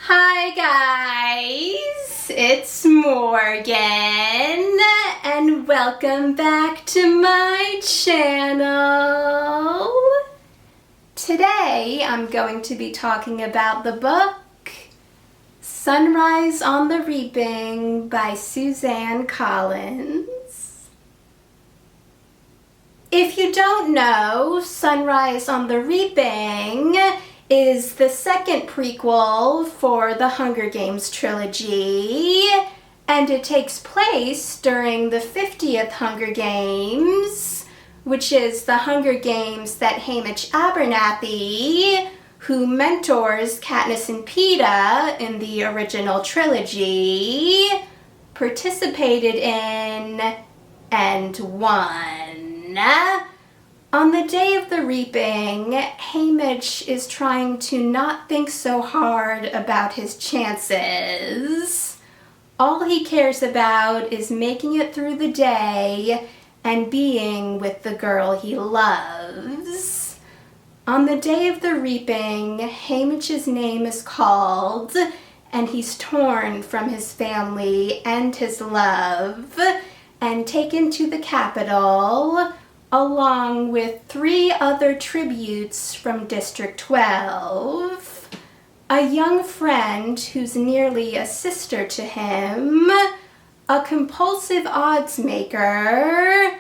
Hi guys, it's Morgan and welcome back to my channel. Today I'm going to be talking about the book Sunrise on the Reaping by Suzanne Collins. If you don't know, Sunrise on the Reaping is the second prequel for the Hunger Games trilogy, and it takes place during the 50th Hunger Games, which is the Hunger Games that Hamish Abernathy, who mentors Katniss and Peeta in the original trilogy, participated in and won. On the day of the reaping, Hamish is trying to not think so hard about his chances. All he cares about is making it through the day and being with the girl he loves. On the day of the reaping, Hamish's name is called, and he's torn from his family and his love, and taken to the capital, along with 3 other tributes from District 12. A young friend who's nearly a sister to him, a compulsive odds maker,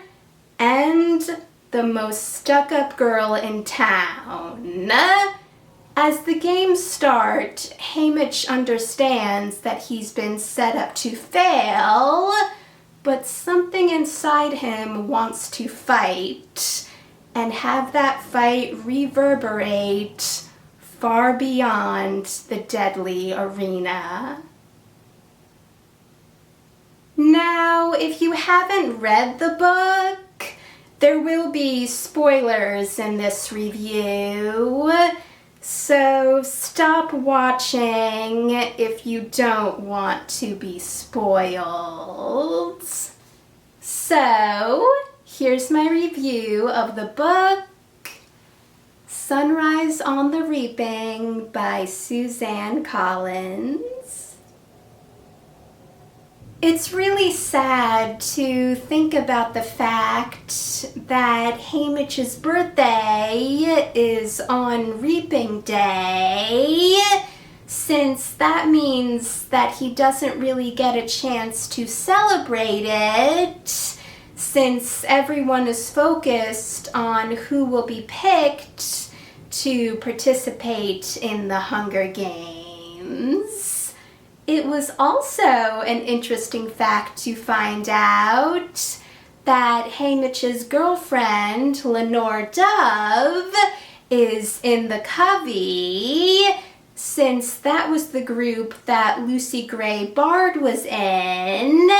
and the most stuck-up girl in town. As the games start, Hamish understands that he's been set up to fail, but something inside him wants to fight and have that fight reverberate far beyond the deadly arena. Now, if you haven't read the book, there will be spoilers in this review, so stop watching if you don't want to be spoiled. So, here's my review of the book Sunrise on the Reaping by Suzanne Collins. It's really sad to think about the fact that Hamish's birthday is on Reaping Day, since that means that he doesn't really get a chance to celebrate it, since everyone is focused on who will be picked to participate in the Hunger Games. It was also an interesting fact to find out that Hamish's girlfriend, Lenore Dove, is in the Covey, since that was the group that Lucy Gray Bard was in.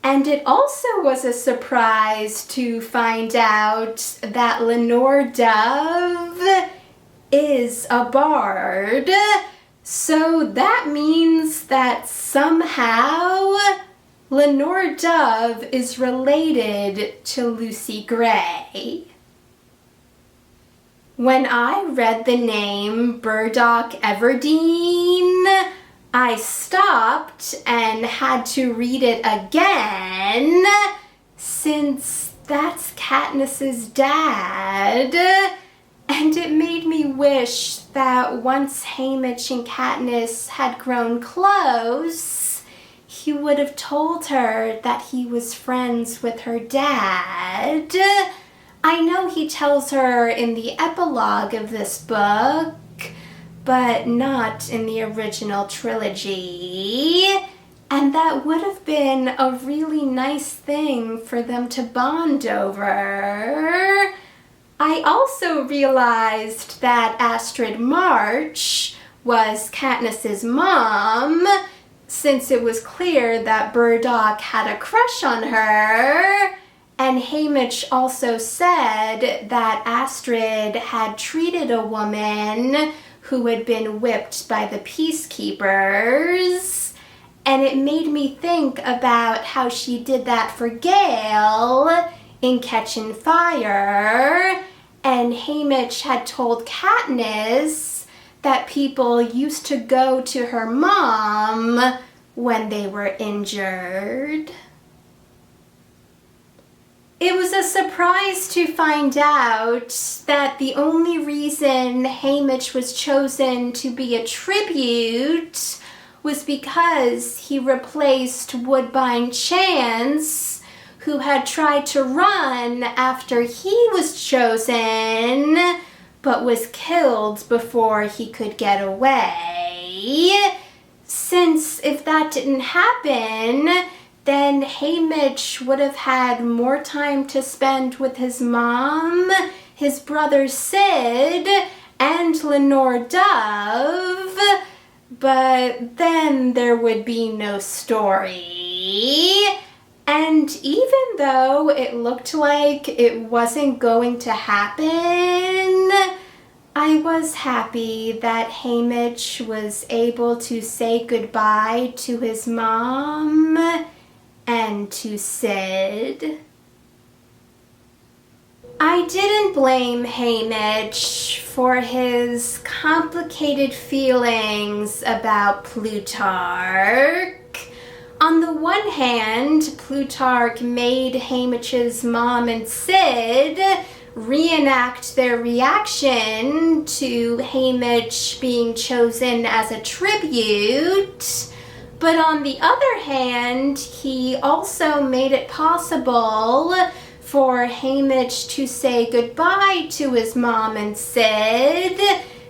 And it also was a surprise to find out that Lenore Dove is a bard. So that means that somehow Lenore Dove is related to Lucy Gray. When I read the name Burdock Everdeen, I stopped and had to read it again, since that's Katniss's dad. And it made me wish that once Hamish and Katniss had grown close, he would have told her that he was friends with her dad. I know he tells her in the epilogue of this book, but not in the original trilogy. And that would have been a really nice thing for them to bond over. I also realized that Astrid March was Katniss's mom, since it was clear that Burdock had a crush on her, and Hamish also said that Astrid had treated a woman who had been whipped by the peacekeepers, and it made me think about how she did that for Gale in Catching Fire, and Hamish had told Katniss that people used to go to her mom when they were injured. It was a surprise to find out that the only reason Haymitch was chosen to be a tribute was because he replaced Woodbine Chance, who had tried to run after he was chosen, but was killed before he could get away. Since if that didn't happen, then Haymitch would have had more time to spend with his mom, his brother Sid, and Lenore Dove, but then there would be no story. And even though it looked like it wasn't going to happen, I was happy that Haymitch was able to say goodbye to his mom and to Sid. I didn't blame Haymitch for his complicated feelings about Plutarch. On the one hand, Plutarch made Haymitch's mom and Sid reenact their reaction to Haymitch being chosen as a tribute. But on the other hand, he also made it possible for Haymitch to say goodbye to his mom and Sid,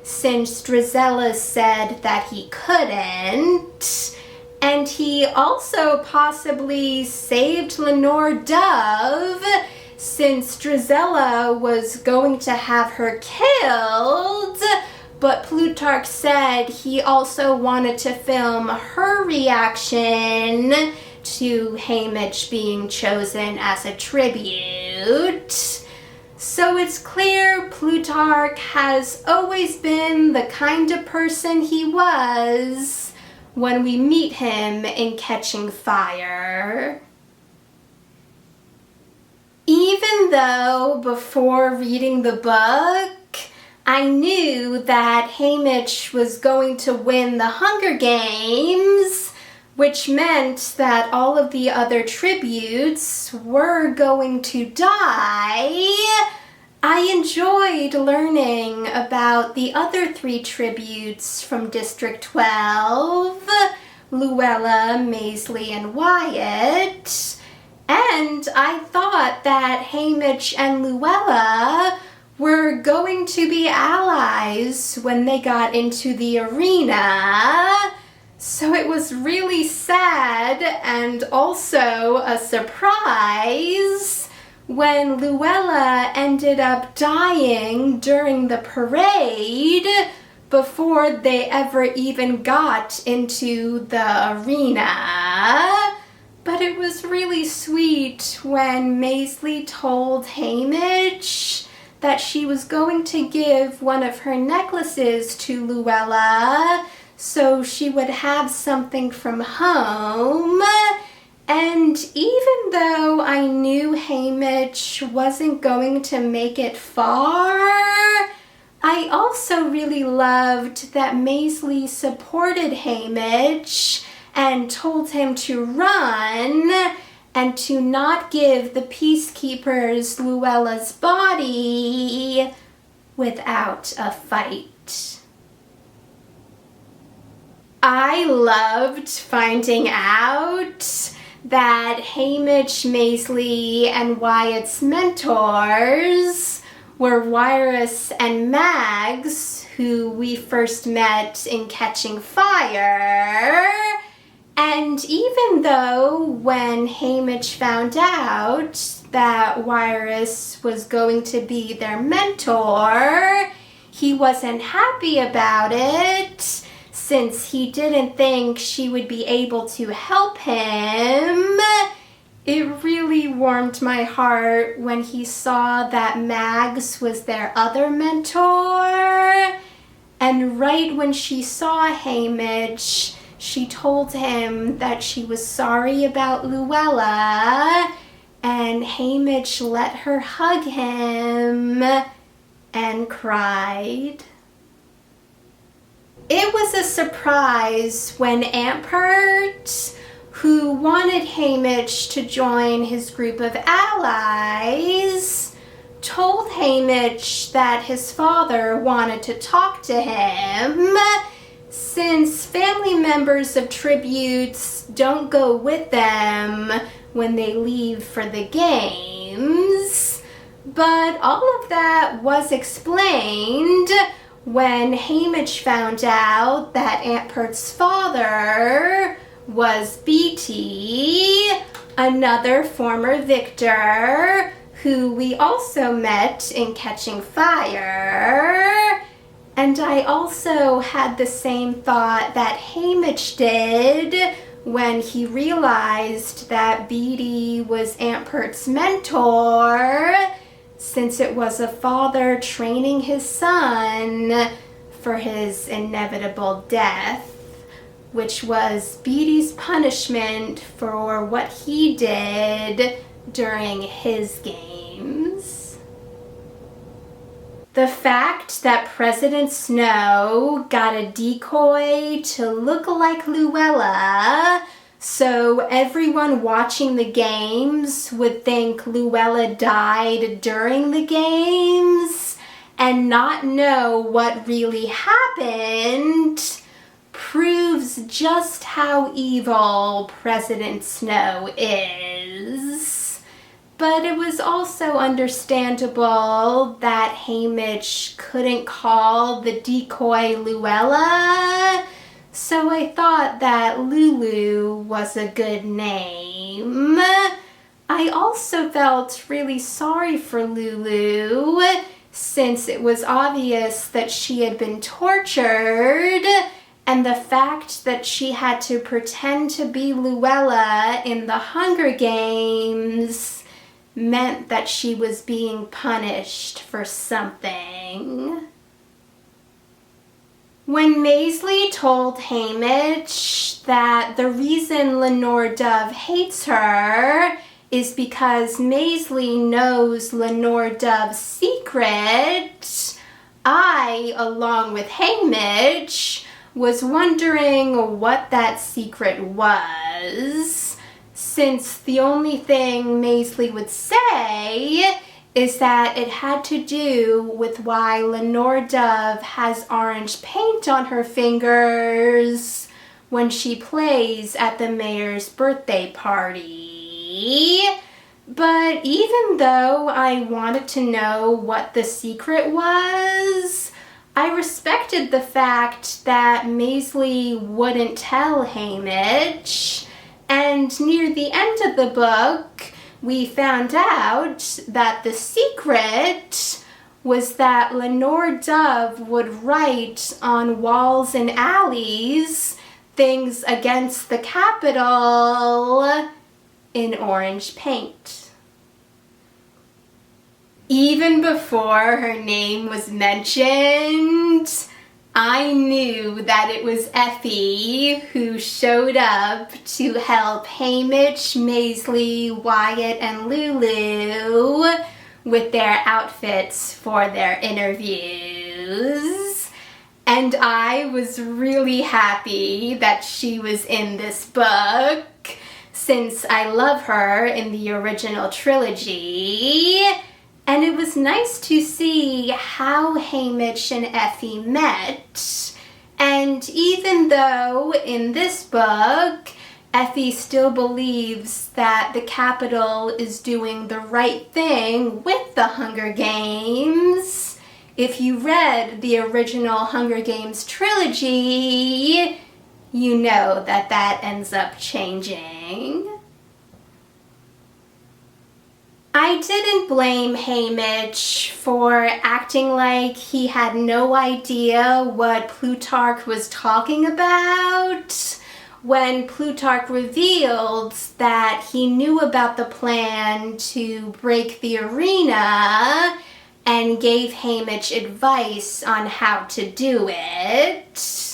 since Drizella said that he couldn't. And he also possibly saved Lenore Dove, since Drizella was going to have her killed, but Plutarch said he also wanted to film her reaction to Haymitch being chosen as a tribute. So it's clear Plutarch has always been the kind of person he was when we meet him in Catching Fire. Even though before reading the book, I knew that Haymitch was going to win the Hunger Games, which meant that all of the other tributes were going to die, I enjoyed learning about the other 3 tributes from District 12, Luella, Maisley, and Wyatt. And I thought that Haymitch and Luella were going to be allies when they got into the arena. So it was really sad and also a surprise when Luella ended up dying during the parade before they ever even got into the arena. But it was really sweet when Maisley told Haymitch that she was going to give one of her necklaces to Luella so she would have something from home. And even though I knew Haymitch wasn't going to make it far, I also really loved that Maisley supported Haymitch and told him to run and to not give the peacekeepers Luella's body without a fight. I loved finding out that Haymitch, Maisley, and Wyatt's mentors were Wirus and Mags, who we first met in Catching Fire. And even though when Haymitch found out that Wirus was going to be their mentor, he wasn't happy about it, since he didn't think she would be able to help him. It really warmed my heart when he saw that Mags was their other mentor. And right when she saw Haymitch, she told him that she was sorry about Luella, and Haymitch let her hug him and cried. It was a surprise when Aunt Pert, who wanted Hamish to join his group of allies, told Hamish that his father wanted to talk to him, since family members of tributes don't go with them when they leave for the games. But all of that was explained when Hamish found out that Aunt Pert's father was Beatty, another former victor who we also met in Catching Fire. And I also had the same thought that Hamish did when he realized that Beatty was Aunt Pert's mentor, since it was a father training his son for his inevitable death, which was Beatty's punishment for what he did during his games. The fact that President Snow got a decoy to look like Luella, so everyone watching the games would think Luella died during the games and not know what really happened, proves just how evil President Snow is. But it was also understandable that Hamish couldn't call the decoy Luella, so I thought that Lulu was a good name. I also felt really sorry for Lulu, since it was obvious that she had been tortured, and the fact that she had to pretend to be Luella in the Hunger Games meant that she was being punished for something. When Maisley told Hamish that the reason Lenore Dove hates her is because Maisley knows Lenore Dove's secret, I, along with Hamish, was wondering what that secret was, since the only thing Maisley would say is that it had to do with why Lenore Dove has orange paint on her fingers when she plays at the mayor's birthday party. But even though I wanted to know what the secret was, I respected the fact that Maisley wouldn't tell Hamish, and near the end of the book, we found out that the secret was that Lenore Dove would write on walls and alleys things against the Capitol in orange paint. Even before her name was mentioned, I knew that it was Effie who showed up to help Hamish, Maisley, Wyatt, and Lulu with their outfits for their interviews. And I was really happy that she was in this book, since I love her in the original trilogy. And it was nice to see how Hamish and Effie met. And even though in this book, Effie still believes that the Capitol is doing the right thing with the Hunger Games, if you read the original Hunger Games trilogy, you know that that ends up changing. I didn't blame Hamish for acting like he had no idea what Plutarch was talking about when Plutarch revealed that he knew about the plan to break the arena and gave Hamish advice on how to do it.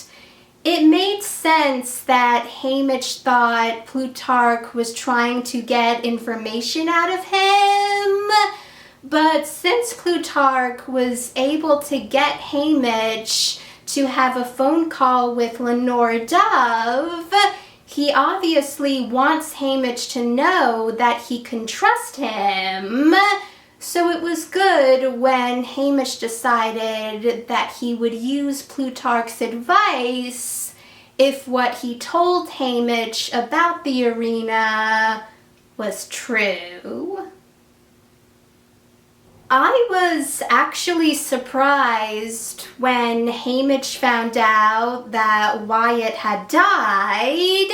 It made sense that Hamish thought Plutarch was trying to get information out of him, but since Plutarch was able to get Hamish to have a phone call with Lenore Dove, he obviously wants Haymitch to know that he can trust him. So it was good when Haymitch decided that he would use Plutarch's advice if what he told Haymitch about the arena was true. I was actually surprised when Haymitch found out that Wyatt had died,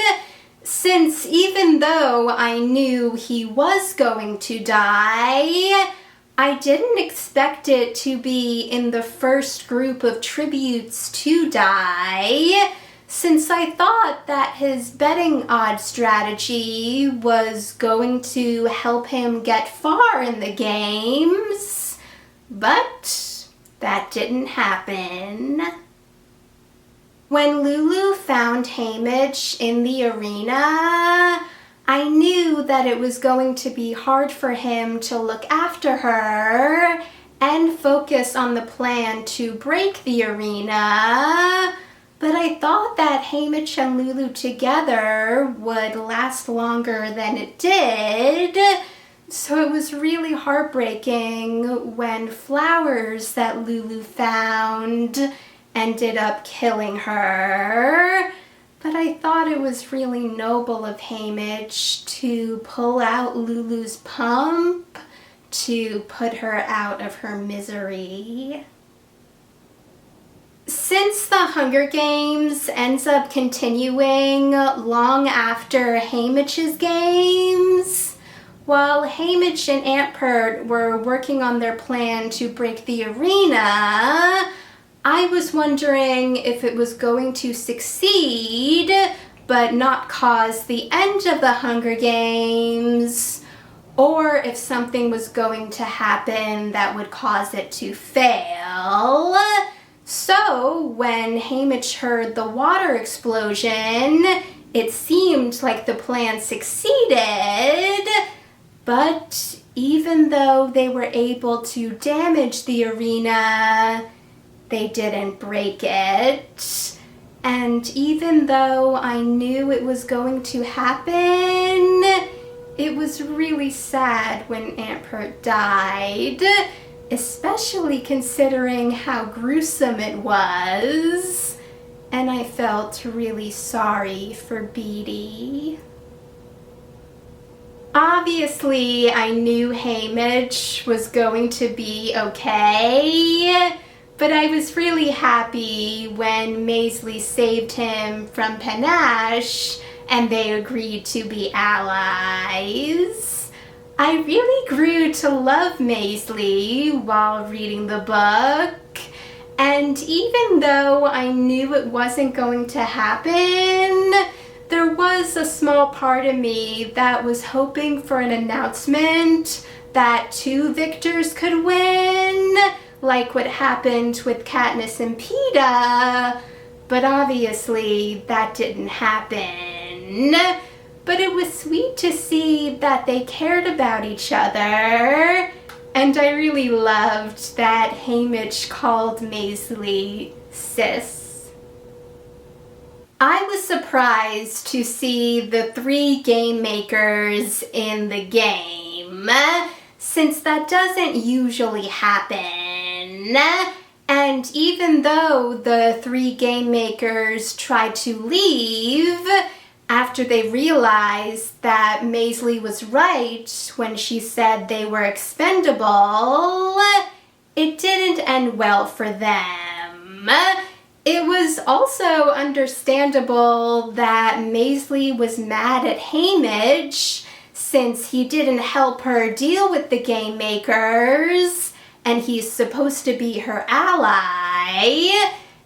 since even though I knew he was going to die, I didn't expect it to be in the first group of tributes to die, since I thought that his betting odds strategy was going to help him get far in the games, but that didn't happen. When Lulu found Haymitch in the arena, I knew that it was going to be hard for him to look after her and focus on the plan to break the arena, but I thought that Haymitch and Lulu together would last longer than it did, so it was really heartbreaking when flowers that Lulu found ended up killing her. But I thought it was really noble of Haymitch to pull out Lulu's pump to put her out of her misery. Since the Hunger Games ends up continuing long after Haymitch's games, while Haymitch and Aunt Pert were working on their plan to break the arena, I was wondering if it was going to succeed but not cause the end of the Hunger Games, or if something was going to happen that would cause it to fail. So when Haymitch heard the water explosion, it seemed like the plan succeeded, but even though they were able to damage the arena, they didn't break it. And even though I knew it was going to happen, it was really sad when Aunt Pert died, especially considering how gruesome it was. And I felt really sorry for Beady. Obviously, I knew Haymitch was going to be okay, but I was really happy when Maisley saved him from Panache and they agreed to be allies. I really grew to love Maisley while reading the book, and even though I knew it wasn't going to happen, there was a small part of me that was hoping for an announcement that two victors could win, like what happened with Katniss and Peeta, but obviously that didn't happen. But it was sweet to see that they cared about each other, and I really loved that Haymitch called Maisley sis. I was surprised to see the 3 game makers in the game, since that doesn't usually happen. And even though the 3 game makers tried to leave after they realized that Maisley was right when she said they were expendable, it didn't end well for them. It was also understandable that Maisley was mad at Haymitch since he didn't help her deal with the game makers, and he's supposed to be her ally.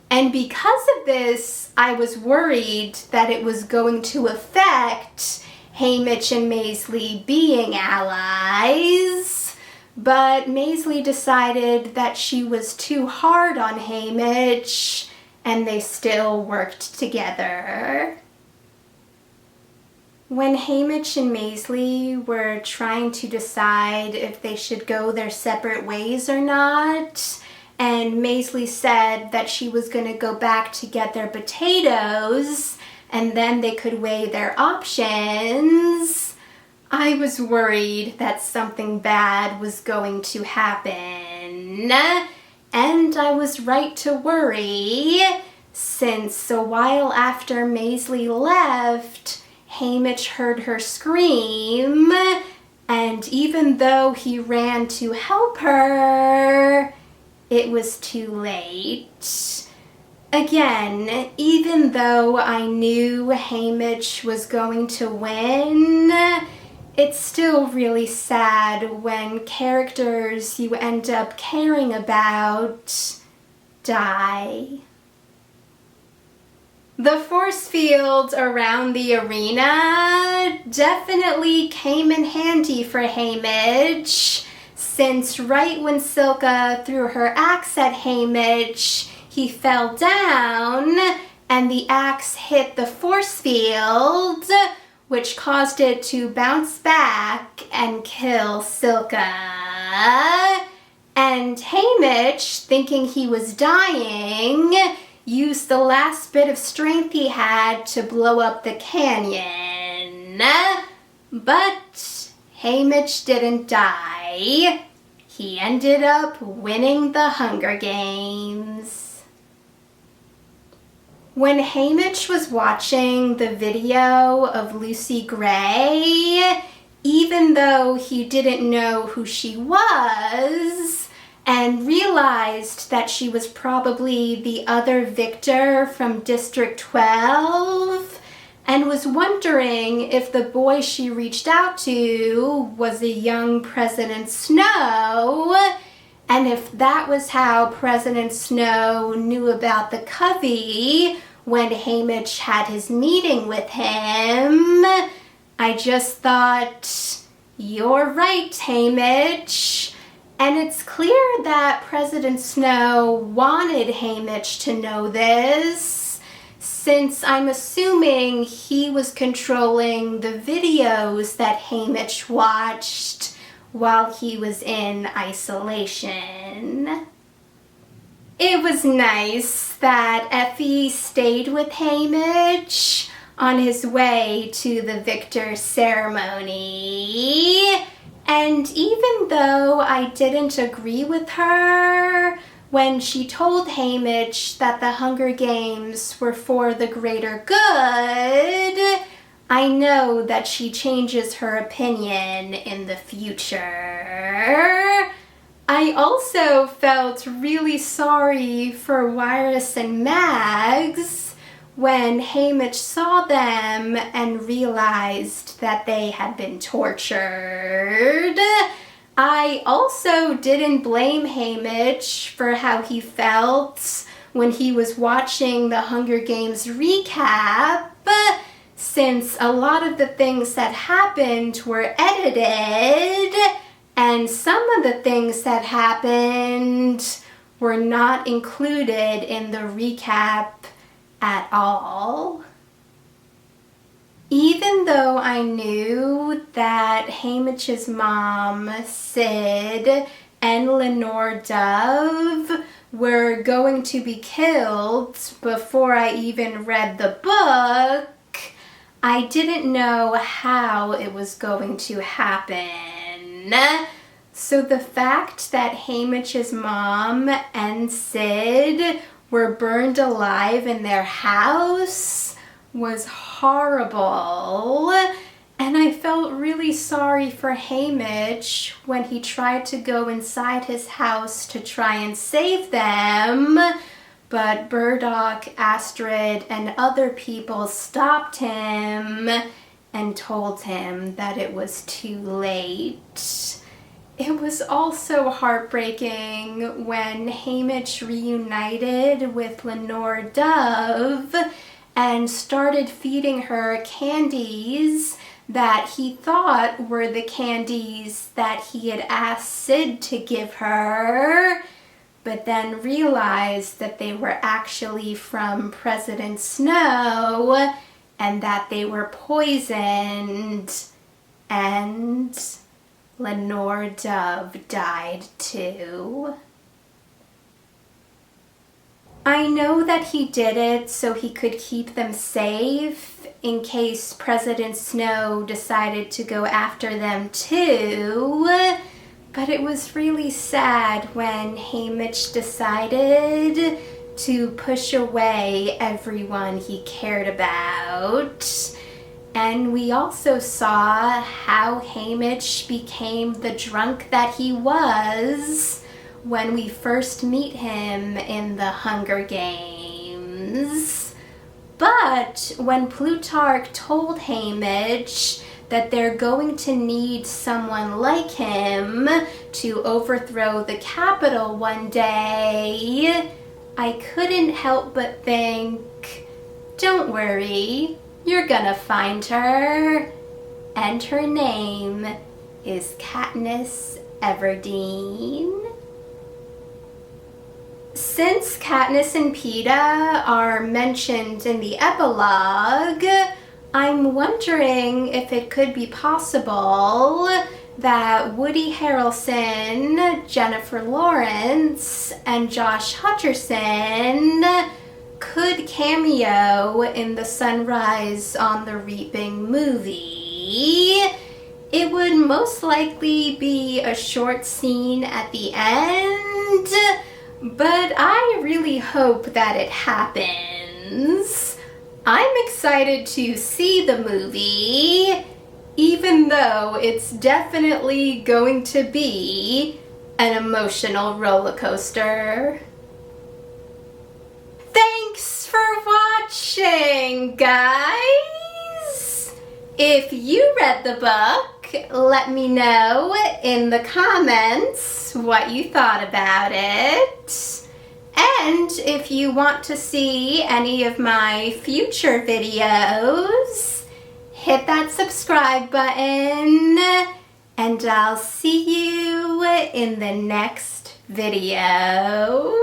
And because of this, I was worried that it was going to affect Haymitch and Maisley being allies. But Maisley decided that she was too hard on Haymitch, and they still worked together. When Haymitch and Maisley were trying to decide if they should go their separate ways or not, and Maisley said that she was going to go back to get their potatoes and then they could weigh their options, I was worried that something bad was going to happen. And I was right to worry, since a while after Maisley left, Hamish heard her scream, and even though he ran to help her, it was too late. Again, even though I knew Hamish was going to win, it's still really sad when characters you end up caring about die. The force field around the arena definitely came in handy for Hamish, since right when Silka threw her axe at Hamish, he fell down and the axe hit the force field, which caused it to bounce back and kill Silka. And Hamish, thinking he was dying, used the last bit of strength he had to blow up the canyon. But Hamish didn't die. He ended up winning the Hunger Games. When Hamish was watching the video of Lucy Gray, even though he didn't know who she was, and realized that she was probably the other victor from District 12, and was wondering if the boy she reached out to was a young President Snow, and if that was how President Snow knew about the covey when Hamish had his meeting with him. I just thought, you're right, Hamish. And it's clear that President Snow wanted Hamish to know this, since I'm assuming he was controlling the videos that Hamish watched while he was in isolation. It was nice that Effie stayed with Hamish on his way to the victor ceremony. And even though I didn't agree with her when she told Hamish that the Hunger Games were for the greater good, I know that she changes her opinion in the future. I also felt really sorry for Wyrus and Mags when Hamish saw them and realized that they had been tortured. I also didn't blame Hamish for how he felt when he was watching the Hunger Games recap, since a lot of the things that happened were edited, and some of the things that happened were not included in the recap at all. Even though I knew that Hamish's mom, Sid, and Lenore Dove were going to be killed before I even read the book, I didn't know how it was going to happen. So the fact that Hamish's mom and Sid were burned alive in their house was horrible, and I felt really sorry for Hamish when he tried to go inside his house to try and save them, but Burdock, Astrid, and other people stopped him and told him that it was too late. It was also heartbreaking when Hamish reunited with Lenore Dove and started feeding her candies that he thought were the candies that he had asked Sid to give her, but then realized that they were actually from President Snow and that they were poisoned, and Lenore Dove died too. I know that he did it so he could keep them safe in case President Snow decided to go after them too. But it was really sad when Haymitch decided to push away everyone he cared about. And we also saw how Haymitch became the drunk that he was when we first meet him in the Hunger Games. But when Plutarch told Haymitch that they're going to need someone like him to overthrow the Capitol one day, I couldn't help but think, don't worry, you're gonna find her. And her name is Katniss Everdeen. Since Katniss and Peeta are mentioned in the epilogue, I'm wondering if it could be possible that Woody Harrelson, Jennifer Lawrence, and Josh Hutcherson could cameo in the Sunrise on the Reaping movie. It would most likely be a short scene at the end, but I really hope that it happens. I'm excited to see the movie, even though it's definitely going to be an emotional roller coaster. Thanks for watching, guys! If you read the book, let me know in the comments what you thought about it. And if you want to see any of my future videos, hit that subscribe button, and I'll see you in the next video.